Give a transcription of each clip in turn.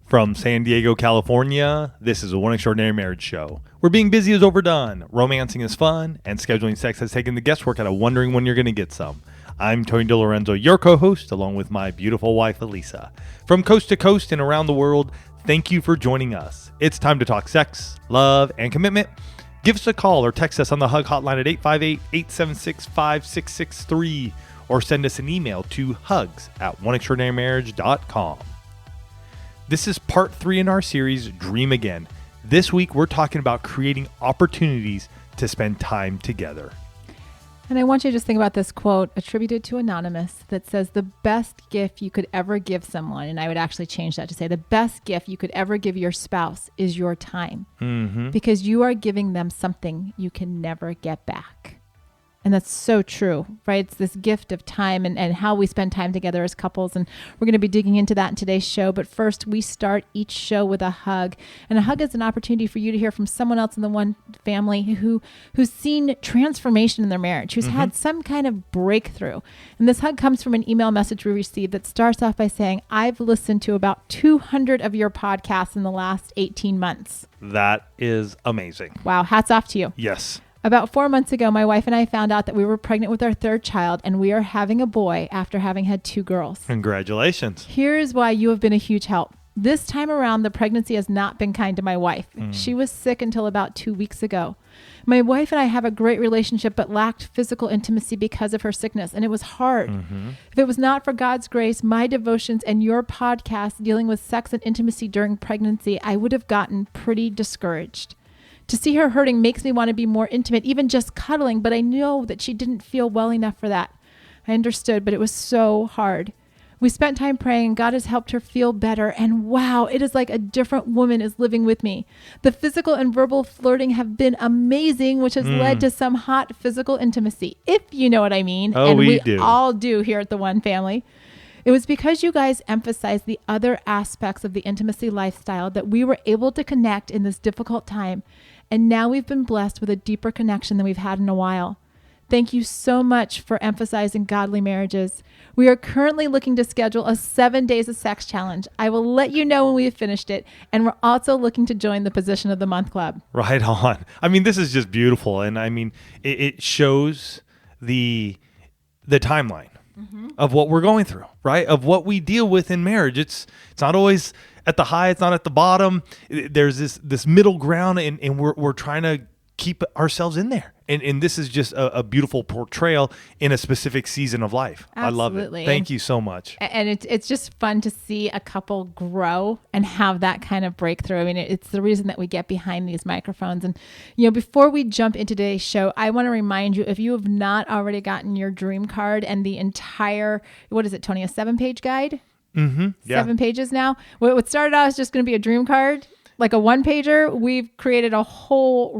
From San Diego, California, this is a One Extraordinary Marriage show, where being busy is overdone, romancing is fun, and scheduling sex has taken the guesswork out of wondering when you're going to get some. I'm Tony and DiLorenzo, your co-host, along with my beautiful wife, Alisa. From coast to coast and around the world, thank you for joining us. It's time to talk sex, love, and commitment. Give us a call or text us on the HUG hotline at 858-876-5663, or send us an email to hugs@oneextraordinarymarriage.com. This is part 3 in our series, Dream Again. This week, we're talking about creating opportunities to spend time together. And I want you to just think about this quote attributed to Anonymous that says, the best gift you could ever give someone, and I would actually change that to say, the best gift you could ever give your spouse is your time. Because you are giving them something you can never get back. And that's so true, right? It's this gift of time and how we spend time together as couples. And we're going to be digging into that in today's show. But first, we start each show with a hug. And a hug is an opportunity for you to hear from someone else in the one family who's seen transformation in their marriage, who's had some kind of breakthrough. And this hug comes from an email message we received that starts off by saying, I've listened to about 200 of your podcasts in the last 18 months. That is amazing. Wow. Hats off to you. Yes. About 4 months ago, my wife and I found out that we were pregnant with our third child, and we are having a boy after having had 2 girls. Congratulations. Here's why you have been a huge help. This time around, the pregnancy has not been kind to my wife. She was sick until about 2 weeks ago. My wife and I have a great relationship, but lacked physical intimacy because of her sickness, and it was hard. If it was not for God's grace, my devotions, and your podcast dealing with sex and intimacy during pregnancy, I would have gotten pretty discouraged. To see her hurting makes me want to be more intimate, even just cuddling, but I know that she didn't feel well enough for that. I understood, but it was so hard. We spent time praying, and God has helped her feel better, and wow, it is like a different woman is living with me. The physical and verbal flirting have been amazing, which has led to some hot physical intimacy, if you know what I mean. Oh, and we do. all do here at the One Family. It was because you guys emphasized the other aspects of the intimacy lifestyle that we were able to connect in this difficult time. And now we've been blessed with a deeper connection than we've had in a while. Thank you so much for emphasizing godly marriages. We are currently looking to schedule a 7 days of sex challenge. I will let you know when we have finished it. And we're also looking to join the Position of the Month Club. Right on. I mean, this is just beautiful. And I mean, it shows the timeline of what we're going through, right? Of what we deal with in marriage. It's not always at the high, it's not at the bottom. There's this middle ground, and we're trying to keep ourselves in there. And this is just a beautiful portrayal in a specific season of life. Absolutely. I love it. Thank you so much. And it's just fun to see a couple grow and have that kind of breakthrough. I mean, it's the reason that we get behind these microphones. And, before we jump into today's show, I want to remind you, if you have not already gotten your dream card and the entire, what is it, Tony, a 7-page guide? Yeah. 7 pages now. What started out as just going to be a dream card, like a 1-pager, we've created a whole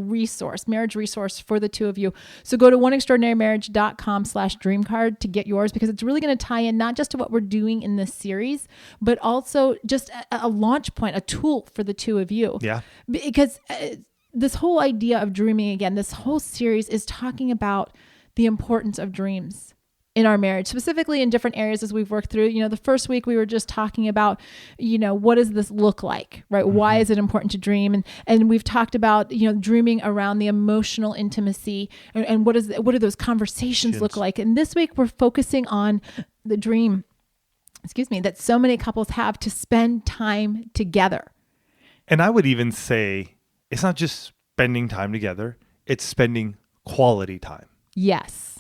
marriage resource for the two of you. So go to oneextraordinarymarriage.com/dreamcard to get yours, because it's really going to tie in not just to what we're doing in this series, but also just a launch point, a tool for the two of you. Yeah. Because this whole idea of dreaming again, this whole series is talking about the importance of dreams in our marriage, specifically in different areas as we've worked through. The first week we were just talking about, what does this look like, right? Why is it important to dream? And we've talked about, dreaming around the emotional intimacy and what do those conversations look like? And this week we're focusing on the dream, that so many couples have to spend time together. And I would even say it's not just spending time together, it's spending quality time. Yes.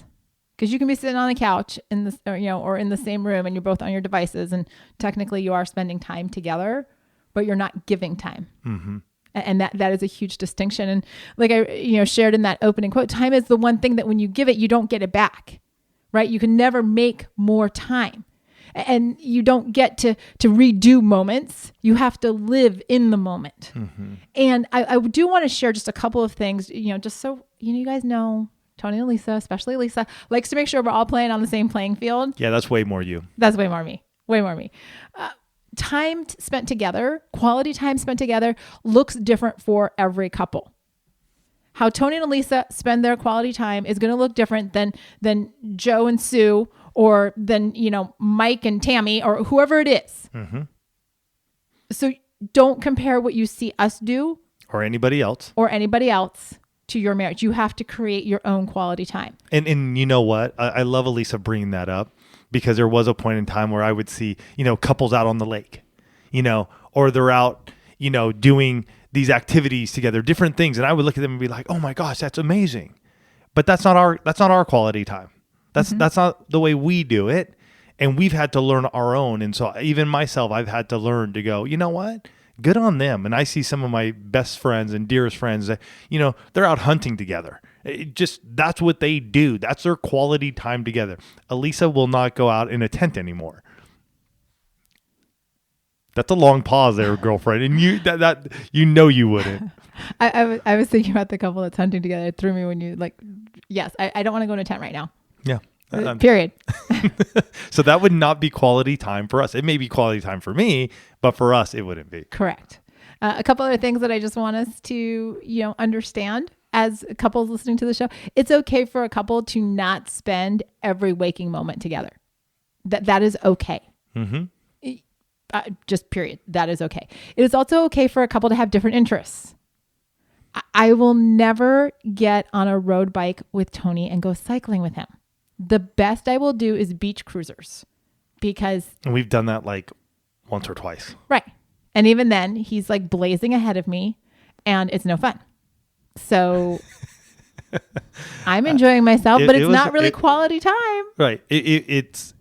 Because you can be sitting on the couch or in the same room, and you're both on your devices, and technically you are spending time together, but you're not giving time. And that is a huge distinction. And like I shared in that opening quote, time is the one thing that when you give it, you don't get it back, right? You can never make more time, and you don't get to redo moments. You have to live in the moment. And I do want to share just a couple of things, just so you guys know. Tony and Alisa, especially Alisa, likes to make sure we're all playing on the same playing field. Yeah, that's way more you. That's way more me. Way more me. Time spent together, quality time spent together, looks different for every couple. How Tony and Alisa spend their quality time is going to look different than Joe and Sue, or than Mike and Tammy, or whoever it is. So don't compare what you see us do or anybody else to your marriage. You have to create your own quality time. And you know what? I love Alisa bringing that up, because there was a point in time where I would see, couples out on the lake, or they're out, doing these activities together, different things. And I would look at them and be like, oh my gosh, that's amazing. But that's not our quality time. That's not the way we do it. And we've had to learn our own. And so even myself, I've had to learn to go, you know what? Good on them. And I see some of my best friends and dearest friends that, they're out hunting together. That's what they do. That's their quality time together. Alisa will not go out in a tent anymore. That's a long pause there, girlfriend. And you wouldn't. I was thinking about the couple that's hunting together. It threw me when you yes, I don't want to go in a tent right now. Yeah. Period. So that would not be quality time for us. It may be quality time for me, but for us, it wouldn't be. Correct. A couple other things that I just want us to, understand as couples listening to the show. It's okay for a couple to not spend every waking moment together. That is okay. Mm-hmm. Just period. That is okay. It is also okay for a couple to have different interests. I will never get on a road bike with Tony and go cycling with him. The best I will do is beach cruisers, because... And we've done that once or twice. Right. And even then, he's blazing ahead of me, and it's no fun. So I'm enjoying myself, but it's not really quality time. Right. It's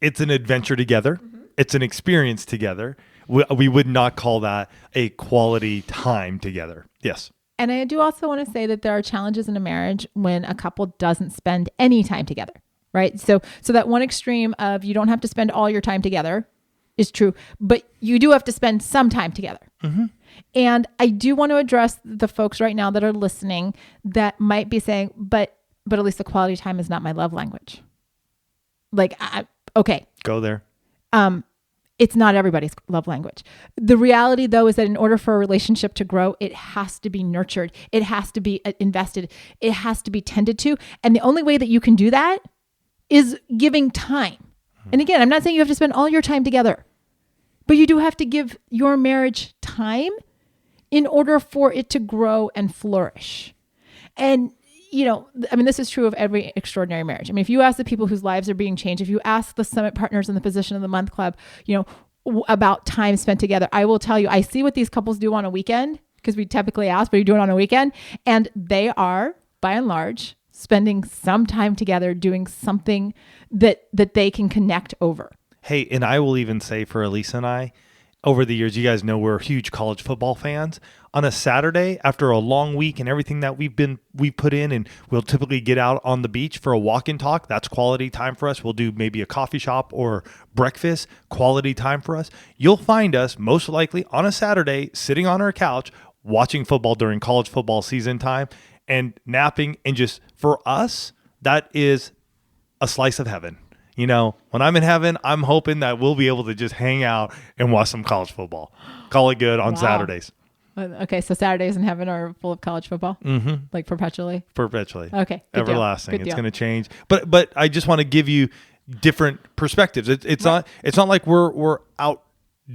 an adventure together. Mm-hmm. It's an experience together. We would not call that a quality time together. Yes. And I do also want to say that there are challenges in a marriage when a couple doesn't spend any time together, right? So that one extreme of you don't have to spend all your time together is true, but you do have to spend some time together. Mm-hmm. And I do want to address the folks right now that are listening that might be saying, but at least the quality time is not my love language. Okay. Go there. It's not everybody's love language. The reality, though, is that in order for a relationship to grow, it has to be nurtured. It has to be invested. It has to be tended to. And the only way that you can do that is giving time. And again, I'm not saying you have to spend all your time together, but you do have to give your marriage time in order for it to grow and flourish. And this is true of every extraordinary marriage. I mean, if you ask the people whose lives are being changed, if you ask the Summit Partners in the Position of the Month Club, about time spent together, I will tell you, I see what these couples do on a weekend, because we typically ask, but you do it on a weekend. And they are, by and large, spending some time together doing something that they can connect over. Hey, and I will even say for Alisa and I, over the years, you guys know we're huge college football fans. On a Saturday, after a long week and everything that we put in, and we'll typically get out on the beach for a walk and talk. That's quality time for us. We'll do maybe a coffee shop or breakfast, quality time for us. You'll find us most likely on a Saturday sitting on our couch watching football during college football season time and napping. And just for us, that is a slice of heaven. When I'm in heaven, I'm hoping that we'll be able to just hang out and watch some college football. Call it good on Saturdays. Okay, so Saturdays in heaven are full of college football? Mm-hmm. Perpetually? Perpetually. Okay. Everlasting. It's going to change. But I just want to give you different perspectives. It's right. Not like we're out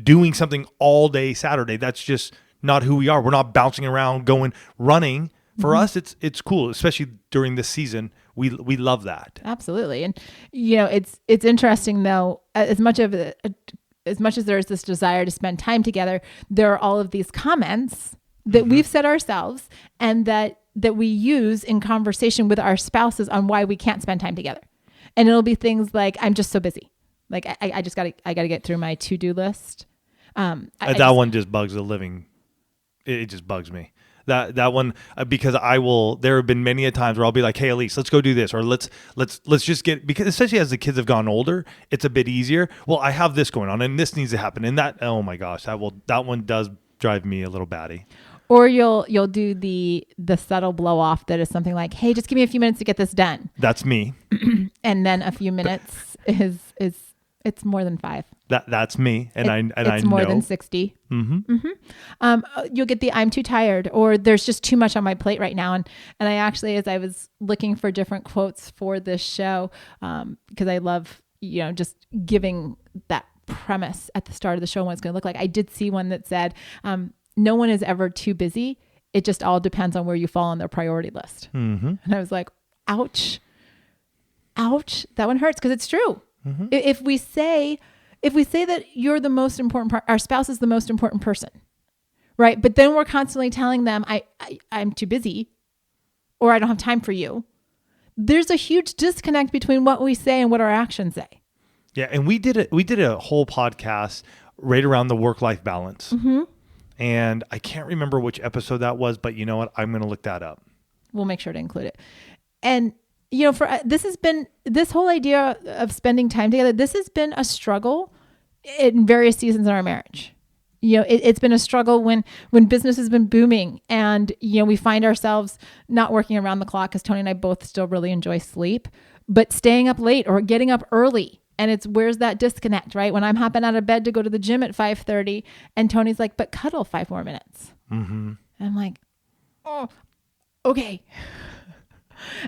doing something all day Saturday. That's just not who we are. We're not bouncing around, going running. For us, it's cool, especially during this season. We love that. Absolutely. And it's interesting though, as much as there's this desire to spend time together, there are all of these comments that we've said ourselves and that we use in conversation with our spouses on why we can't spend time together. And it'll be things like, I'm just so busy. I gotta get through my to-do list. That one just bugs the living. It just bugs me. That one, because there have been many a times where I'll be like, hey, Elise, let's go do this. Or let's just get, because especially as the kids have gone older, it's a bit easier. Well, I have this going on and this needs to happen. And that, oh my gosh, that one does drive me a little batty. Or you'll do the subtle blow off that is something like, hey, just give me a few minutes to get this done. That's me. And then a few minutes it's more than 5. That's me, and I know it's more than 60. Mm-hmm. Mm-hmm. You'll get the I'm too tired, or there's just too much on my plate right now. And I actually, as I was looking for different quotes for this show, because I love just giving that premise at the start of the show what it's going to look like. I did see one that said, no one is ever too busy. It just all depends on where you fall on their priority list. Mm-hmm. And I was like, ouch, that one hurts, because it's true. Mm-hmm. If we say that you're the most important part, our spouse is the most important person, right? But then we're constantly telling them, I'm too busy, or I don't have time for you. There's a huge disconnect between what we say and what our actions say. Yeah, and we did a whole podcast right around the work-life balance. Mm-hmm. And I can't remember which episode that was, but you know what? I'm going to look that up. We'll make sure to include it. And this whole idea of spending time together, this has been a struggle in various seasons in our marriage. It's been a struggle when business has been booming and, we find ourselves not working around the clock, because Tony and I both still really enjoy sleep, but staying up late or getting up early. And where's that disconnect, right? When I'm hopping out of bed to go to the gym at 5:30 and Tony's like, but cuddle 5 more minutes. Mm-hmm. And I'm like, oh, okay.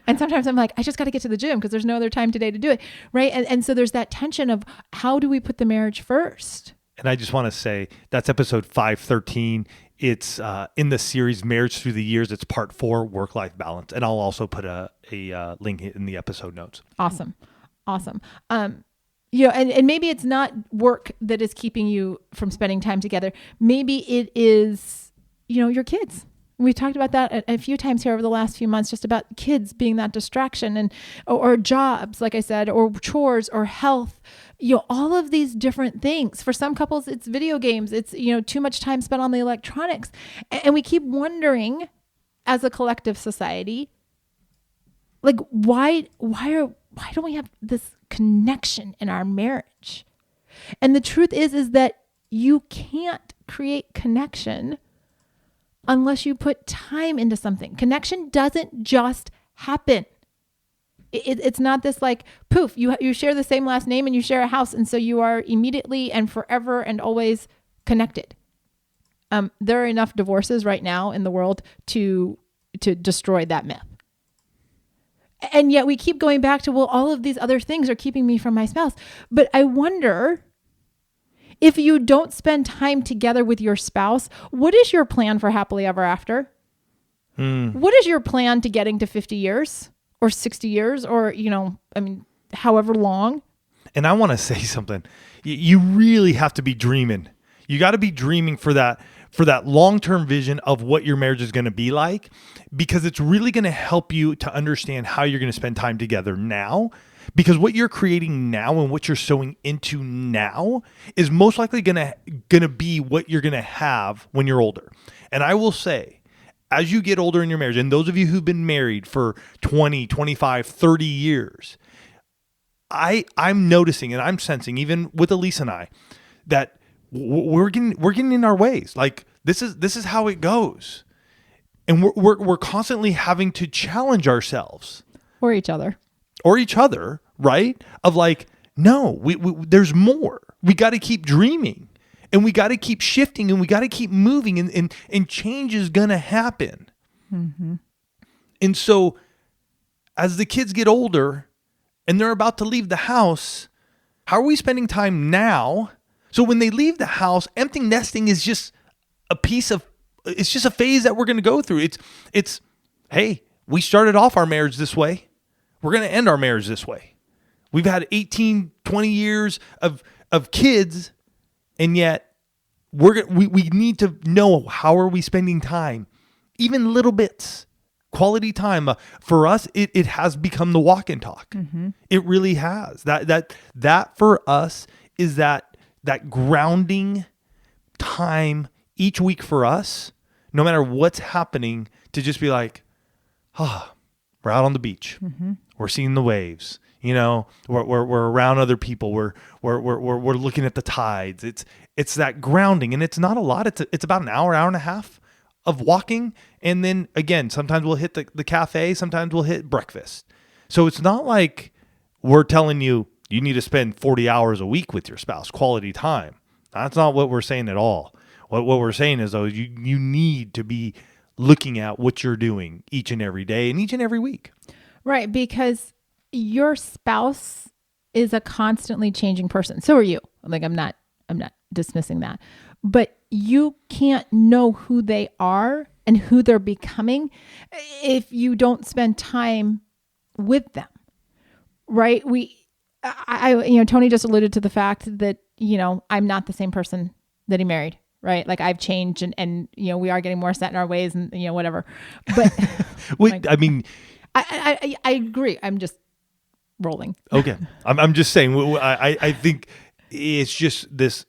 And sometimes I'm like, I just got to get to the gym because there's no other time today to do it, right? And so there's that tension of how do we put the marriage first? And I just want to say that's episode 513. It's in the series Marriage Through the Years. It's part 4, work-life balance. And I'll also put a link in the episode notes. Awesome. And maybe it's not work that is keeping you from spending time together. Maybe it is, your kids. We've talked about that a few times here over the last few months, just about kids being that distraction or jobs, like I said, or chores or health, all of these different things. For some couples, it's video games. It's, too much time spent on the electronics. And we keep wondering as a collective society, like, why don't we have this connection in our marriage? And the truth is that you can't create connection unless you put time into something. Connection doesn't just happen. It's not this like poof, you share the same last name and you share a house, and so you are immediately and forever and always connected. There are enough divorces right now in the world to destroy that myth. And yet we keep going back to, well, all of these other things are keeping me from my spouse. But I wonder, if you don't spend time together with your spouse, what is your plan for happily ever after? What is your plan to getting to 50 years or 60 years or, however long? And I want to say something. You really have to be dreaming. You got to be dreaming for that long-term vision of what your marriage is going to be like, because it's really going to help you to understand how you're going to spend time together now. Because what you're creating now and what you're sowing into now is most likely going to be what you're going to have when you're older. And I will say, as you get older in your marriage, and those of you who've been married for 20, 25, 30 years, I'm noticing and I'm sensing, even with Alisa and I, that we're getting in our ways. Like this is how it goes. And we're constantly having to challenge ourselves. Or each other, right? Of like, no, we there's more. We got to keep dreaming, and we got to keep shifting, and we got to keep moving, and change is going to happen. Mm-hmm. And so as the kids get older and they're about to leave the house, how are we spending time now? So when they leave the house, empty nesting is just it's just a phase that we're going to go through. It's, hey, we started off our marriage this way. We're going to end our marriage this way. We've had 18, 20 years of kids, and yet we need to know, how are we spending time? Even little bits, quality time. For us, it has become the walk and talk. Mm-hmm. It really has. That for us is that grounding time each week for us, no matter what's happening, to just be like, we're out on the beach. Mm-hmm. We're seeing the waves. We're around other people. We're looking at the tides. It's that grounding, and it's not a lot. It's about an hour and a half of walking, and then again, sometimes we'll hit the cafe. Sometimes we'll hit breakfast. So it's not like we're telling you need to spend 40 hours a week with your spouse, quality time. That's not what we're saying at all. What we're saying is, though, you need to be looking at what you're doing each and every day and each and every week. Right, because your spouse is a constantly changing person. So are you. Like I'm not dismissing that, but you can't know who they are and who they're becoming if you don't spend time with them. Right? Tony just alluded to the fact that, I'm not the same person that he married, right? Like I've changed and we are getting more set in our ways and, whatever. But I agree. I'm just rolling. Okay. I'm just saying, I think it's just this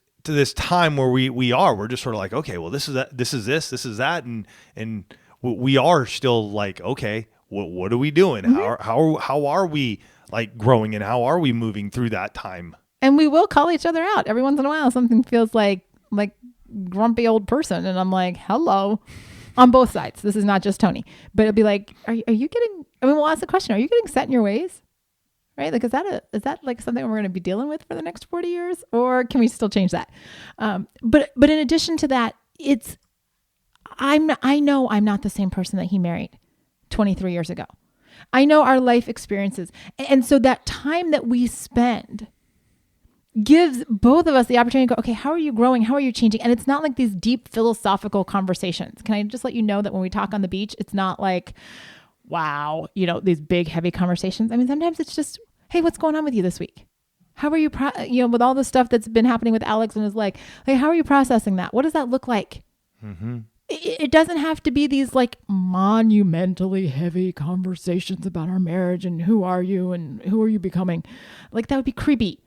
time where we're just sort of like, okay, well, this is that. And we are still like, okay, what are we doing? Mm-hmm. How are we like growing and how are we moving through that time? And we will call each other out every once in a while. Something feels like grumpy old person. And I'm like, hello, on both sides. This is not just Tony, but it'll be like, are you getting, we'll ask the question, are you getting set in your ways? Right? Like, is that like something we're going to be dealing with for the next 40 years or can we still change that? But in addition to that, I know I'm not the same person that he married 23 years ago. I know our life experiences. And so that time that we spend gives both of us the opportunity to go, okay, how are you growing? How are you changing? And it's not like these deep philosophical conversations. Can I just let you know that when we talk on the beach, it's not like, wow, these big, heavy conversations. I mean, sometimes it's just, hey, what's going on with you this week? How are you, with all the stuff that's been happening with Alex and his leg, like, how are you processing that? What does that look like? Mm-hmm. It doesn't have to be these like monumentally heavy conversations about our marriage and who are you and who are you becoming? Like that would be creepy.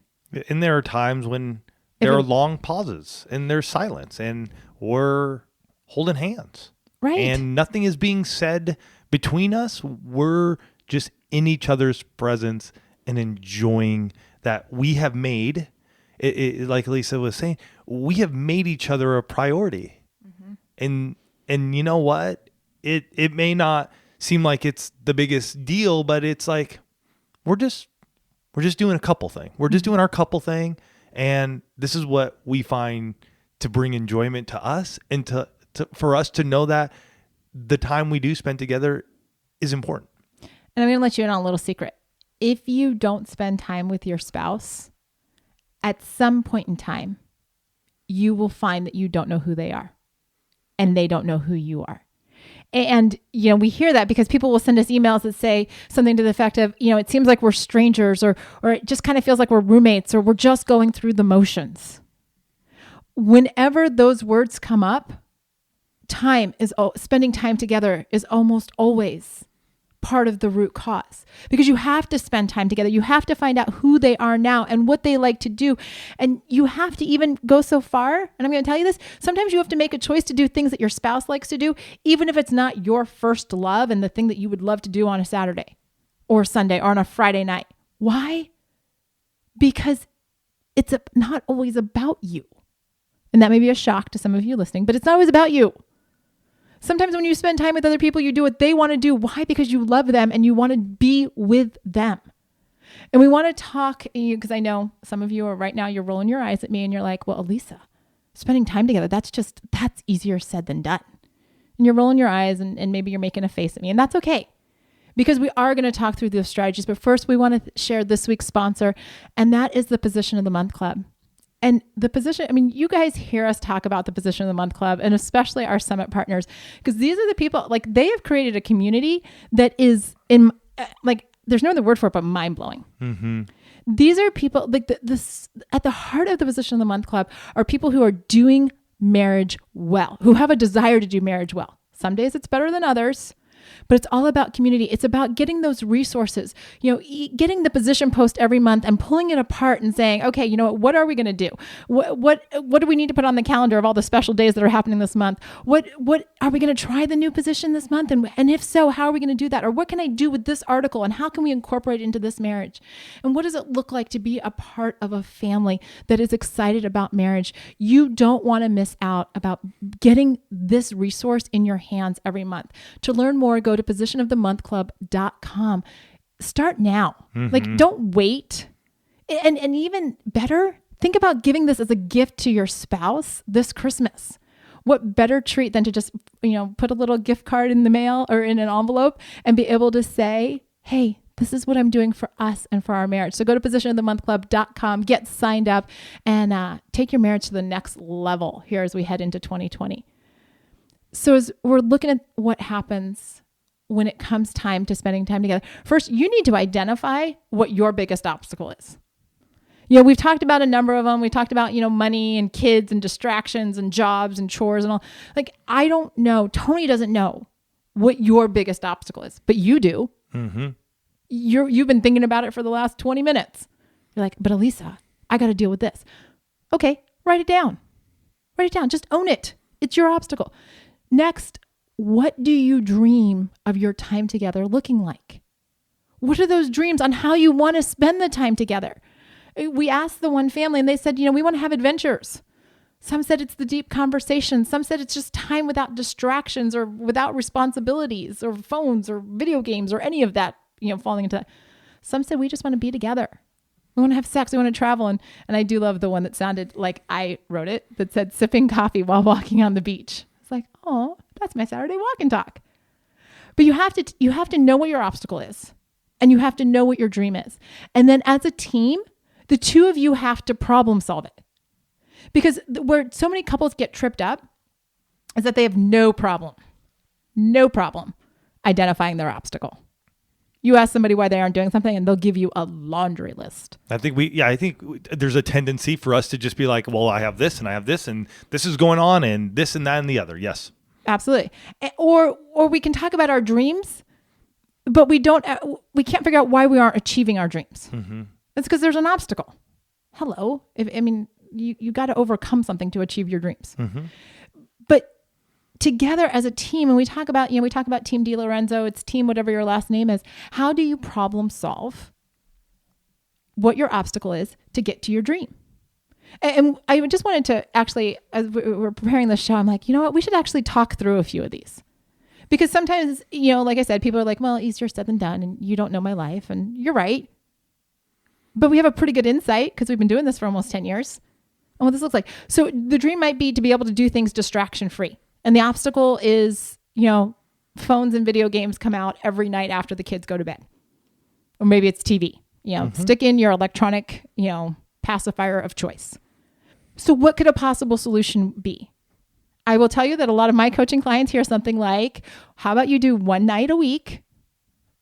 And there are times when there are long pauses and there's silence and we're holding hands. Right. And nothing is being said between us. We're just in each other's presence and enjoying that we have made it like Lisa was saying, we have made each other a priority. Mm-hmm. And you know what? It may not seem like it's the biggest deal, but it's like we're just doing a couple thing. We're just doing our couple thing, and this is what we find to bring enjoyment to us and to for us to know that the time we do spend together is important. And I'm going to let you in on a little secret. If you don't spend time with your spouse, at some point in time, you will find that you don't know who they are and they don't know who you are. And, we hear that because people will send us emails that say something to the effect of, it seems like we're strangers or it just kind of feels like we're roommates or we're just going through the motions. Whenever those words come up, spending time together is almost always part of the root cause because you have to spend time together. You have to find out who they are now and what they like to do. And you have to even go so far. And I'm going to tell you this. Sometimes you have to make a choice to do things that your spouse likes to do, even if it's not your first love and the thing that you would love to do on a Saturday or Sunday or on a Friday night. Why? Because it's not always about you. And that may be a shock to some of you listening, but it's not always about you. Sometimes when you spend time with other people, you do what they want to do. Why? Because you love them and you want to be with them. And we want to talk, because I know some of you are right now, you're rolling your eyes at me and you're like, well, Alisa, spending time together, that's easier said than done. And you're rolling your eyes and maybe you're making a face at me, and that's okay. Because we are going to talk through those strategies. But first, we want to share this week's sponsor, and that is the Position of the Month Club. And the position, you guys hear us talk about the Position of the Month Club and especially our summit partners, because these are the people, like they have created a community that is there's no other word for it, but mind blowing. Mm-hmm. These are people like this at the heart of the Position of the Month Club are people who are doing marriage well, who have a desire to do marriage well. Some days it's better than others. But it's all about community. It's about getting those resources, getting the position post every month and pulling it apart and saying, okay, what are we going to do? What do we need to put on the calendar of all the special days that are happening this month? What are we going to try the new position this month? And if so, how are we going to do that? Or what can I do with this article? And how can we incorporate it into this marriage? And what does it look like to be a part of a family that is excited about marriage? You don't want to miss out about getting this resource in your hands every month. To learn more, go to positionofthemonthclub.com. Start now. Mm-hmm. Don't wait. And even better, think about giving this as a gift to your spouse this Christmas. What better treat than to just, put a little gift card in the mail or in an envelope and be able to say, hey, This is what I'm doing for us and for our marriage. So go to positionofthemonthclub.com, get signed up, and take your marriage to the next level here as we head into 2020. So as we're looking at what happens when it comes time to spending time together, first, you need to identify what your biggest obstacle is. We've talked about a number of them. We talked about, money and kids and distractions and jobs and chores and all. I don't know. Tony doesn't know what your biggest obstacle is, but you do. Mm-hmm. You've been thinking about it for the last 20 minutes. You're like, but Alisa, I got to deal with this. Okay, write it down. Write it down. Just own it. It's your obstacle. Next, what do you dream of your time together looking like? What are those dreams on how you want to spend the time together? We asked the one family and they said, we want to have adventures. Some said it's the deep conversation. Some said it's just time without distractions or without responsibilities or phones or video games or any of that, falling into that. Some said we just want to be together. We want to have sex. We want to travel. And I do love the one that sounded like I wrote it that said sipping coffee while walking on the beach. It's like, oh, that's my Saturday walk and talk. But you have to know what your obstacle is and you have to know what your dream is. And then as a team, the two of you have to problem solve it. Because where so many couples get tripped up is that they have no problem identifying their obstacle. You ask somebody why they aren't doing something and they'll give you a laundry list. I think there's a tendency for us to just be like, well, I have this and I have this and this is going on and this and that and the other. Yes. Absolutely. Or we can talk about our dreams, but we can't figure out why we aren't achieving our dreams. Mm-hmm. It's because there's an obstacle. Hello. You got to overcome something to achieve your dreams. Mm-hmm. But together as a team, and we talk about Team DiLorenzo, it's team, whatever your last name is. How do you problem solve what your obstacle is to get to your dream? And I just wanted to actually, as we were preparing the show, I'm like, you know what? We should actually talk through a few of these. Because sometimes, like I said, people are like, well, easier said than done. And you don't know my life. And you're right. But we have a pretty good insight because we've been doing this for almost 10 years and what this looks like. So the dream might be to be able to do things distraction free. And the obstacle is, phones and video games come out every night after the kids go to bed. Or maybe it's TV, Mm-hmm. Stick in your electronic, pacifier of choice. So what could a possible solution be? I will tell you that a lot of my coaching clients hear something like, how about you do one night a week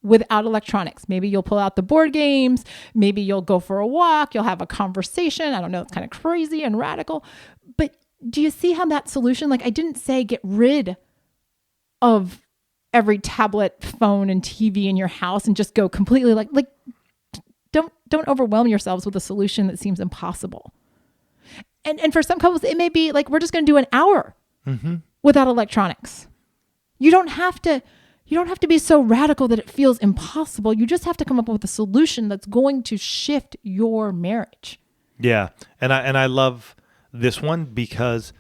without electronics? Maybe you'll pull out the board games. Maybe you'll go for a walk. You'll have a conversation. I don't know. It's kind of crazy and radical. But do you see how that solution, I didn't say get rid of every tablet, phone, and TV in your house and just go completely don't overwhelm yourselves with a solution that seems impossible. And for some couples, it may be like, we're just going to do an hour mm-hmm. without electronics. You don't have to be so radical that it feels impossible. You just have to come up with a solution that's going to shift your marriage. Yeah. And I love this one because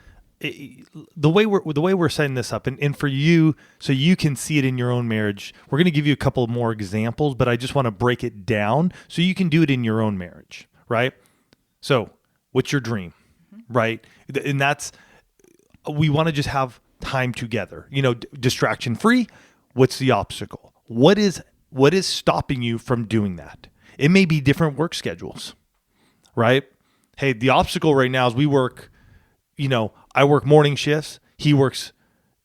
the way we're setting this up and for you, so you can see it in your own marriage, we're going to give you a couple more examples, but I just want to break it down so you can do it in your own marriage, right? So what's your dream, mm-hmm. right? And we want to just have time together, distraction free. What's the obstacle? What is stopping you from doing that? It may be different work schedules, right? Hey, the obstacle right now is we work, I work morning shifts. He works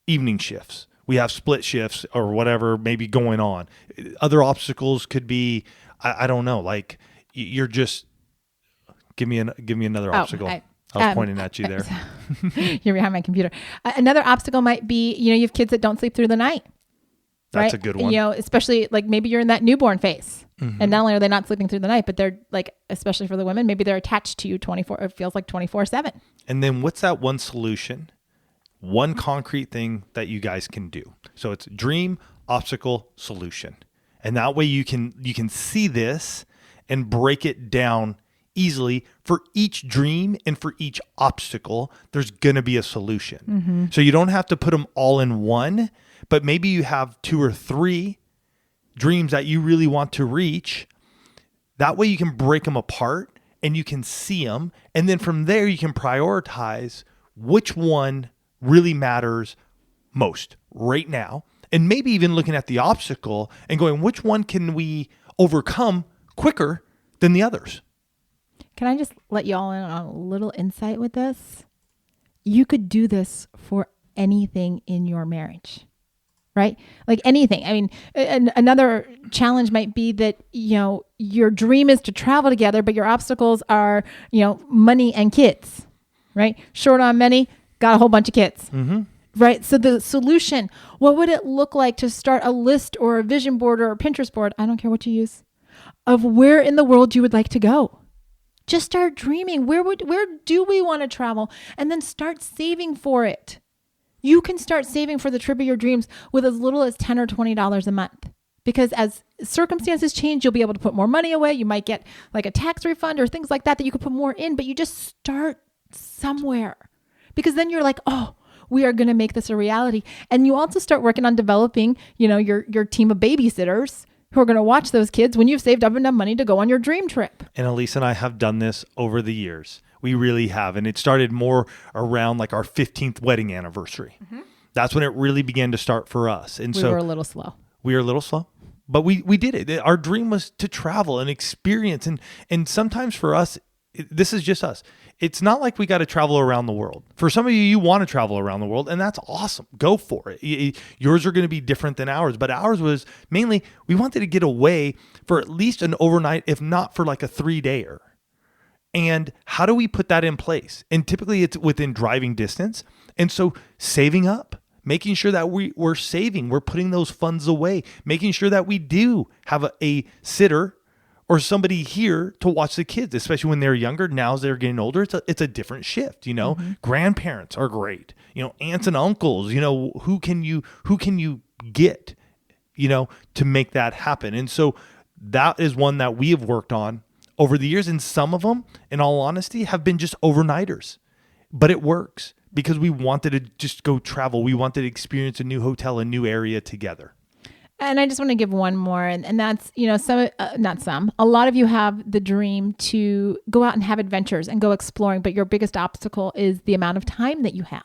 evening shifts. We have split shifts or whatever may be going on. Other obstacles could be, I don't know, like you're just, give me another obstacle. I was pointing at you there. You're behind my computer. Another obstacle might be, you have kids that don't sleep through the night. That's right? a good one. Especially maybe you're in that newborn phase. Mm-hmm. And not only are they not sleeping through the night, but they're especially for the women, maybe they're attached to you 24, it feels like 24/7. And then what's that one solution, one concrete thing that you guys can do? So it's dream, obstacle, solution. And that way you can see this and break it down easily. For each dream and for each obstacle, there's going to be a solution. Mm-hmm. So you don't have to put them all in one, but maybe you have 2 or 3 dreams that you really want to reach. That way you can break them apart and you can see them. And then from there, you can prioritize which one really matters most right now. And maybe even looking at the obstacle and going, which one can we overcome quicker than the others. Can I just let you all in on a little insight with this? You could do this for anything in your marriage, right? Like anything. I mean, another challenge might be that, your dream is to travel together, but your obstacles are, money and kids, right? Short on money, got a whole bunch of kids, right? So the solution, what would it look like to start a list or a vision board or a Pinterest board? I don't care what you use, of where in the world you would like to go. Just start dreaming. Where do we want to travel? And then start saving for it. You can start saving for the trip of your dreams with as little as $10 or $20 a month. Because as circumstances change, you'll be able to put more money away. You might get like a tax refund or things like that you could put more in, but you just start somewhere. Because then you're like, oh, we are going to make this a reality. And you also start working on developing, your team of babysitters who are going to watch those kids when you've saved up enough money to go on your dream trip. And Alisa and I have done this over the years. We really have. And it started more around like our 15th wedding anniversary. That's when it really began to start for us. And we were a little slow. We were a little slow, but we did it. Our dream was to travel and experience. And sometimes for us, this is just us. It's not like we got to travel around the world. For some of you, you want to travel around the world, and that's awesome. Go for it. Yours are going to be different than ours, but ours was mainly we wanted to get away for at least an overnight, if not for like a 3-dayer. And how do we put that in place? And typically it's within driving distance. And so saving up, making sure that we're saving, we're putting those funds away, making sure that we do have a sitter or somebody here to watch the kids, especially when they're younger. Now as they're getting older, it's a different shift, Grandparents are great. Aunts and uncles, who can you get, to make that happen? And so that is one that we have worked on over the years. And some of them, in all honesty, have been just overnighters, but it works because we wanted to just go travel. We wanted to experience a new hotel, a new area together. And I just want to give one more, and that's, a lot of you have the dream to go out and have adventures and go exploring, but your biggest obstacle is the amount of time that you have.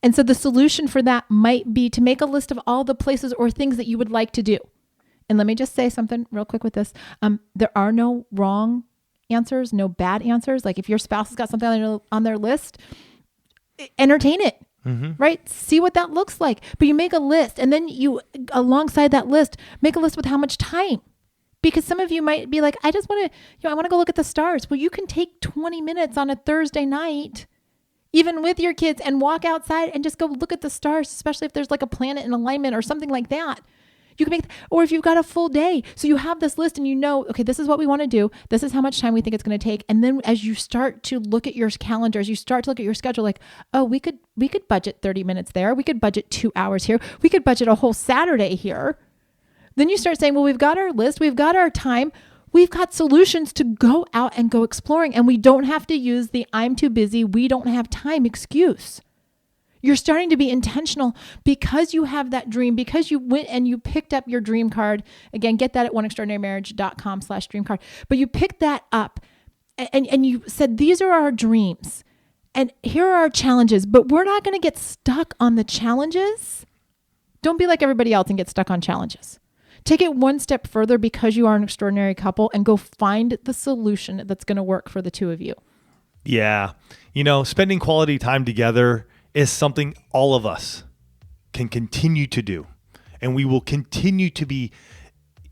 And so the solution for that might be to make a list of all the places or things that you would like to do. And let me just say something real quick with this. There are no wrong answers, no bad answers. Like if your spouse has got something on their list, entertain it. Right? See what that looks like. But you make a list, and then you, alongside that list, make a list with how much time. Because some of you might be like, I just want to, I want to go look at the stars. Well, you can take 20 minutes on a Thursday night, even with your kids, and walk outside and just go look at the stars, especially if there's like a planet in alignment or something like that. You can or if you've got a full day. So you have this list and okay, this is what we want to do. This is how much time we think it's going to take. And then as you start to look at your calendar, as you start to look at your schedule, like, oh, we could budget 30 minutes there. We could budget 2 hours here. We could budget a whole Saturday here. Then you start saying, well, we've got our list. We've got our time. We've got solutions to go out and go exploring. And we don't have to use the I'm too busy, we don't have time excuse. You're starting to be intentional because you have that dream, because you went and you picked up your dream card. Again, get that at oneextraordinarymarriage.com/dream card. But you picked that up and you said, these are our dreams and here are our challenges, but we're not going to get stuck on the challenges. Don't be like everybody else and get stuck on challenges. Take it one step further because you are an extraordinary couple and go find the solution that's going to work for the two of you. Yeah. Spending quality time together is something all of us can continue to do. And we will continue to be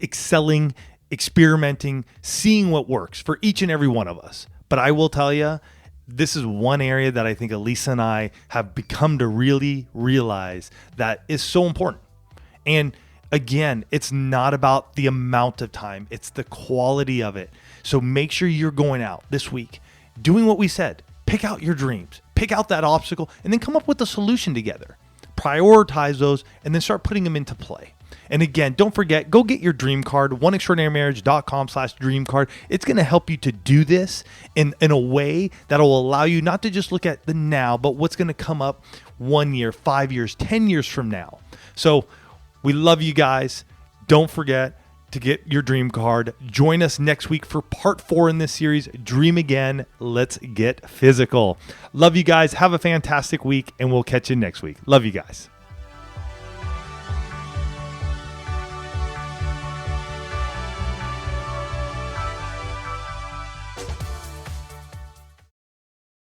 excelling, experimenting, seeing what works for each and every one of us. But I will tell you, this is one area that I think Alisa and I have become to really realize that is so important. And again, it's not about the amount of time, it's the quality of it. So make sure you're going out this week, doing what we said. Pick out your dreams, pick out that obstacle, and then come up with a solution together. Prioritize those and then start putting them into play. And again, don't forget, go get your dream card, oneextraordinarymarriage.com/dream card. It's going to help you to do this in a way that will allow you not to just look at the now, but what's going to come up 1 year, 5 years, 10 years from now. So we love you guys. Don't forget to get your dream card. Join us next week for part 4 in this series, Dream Again. Let's get physical. Love you guys. Have a fantastic week, and we'll catch you next week. Love you guys.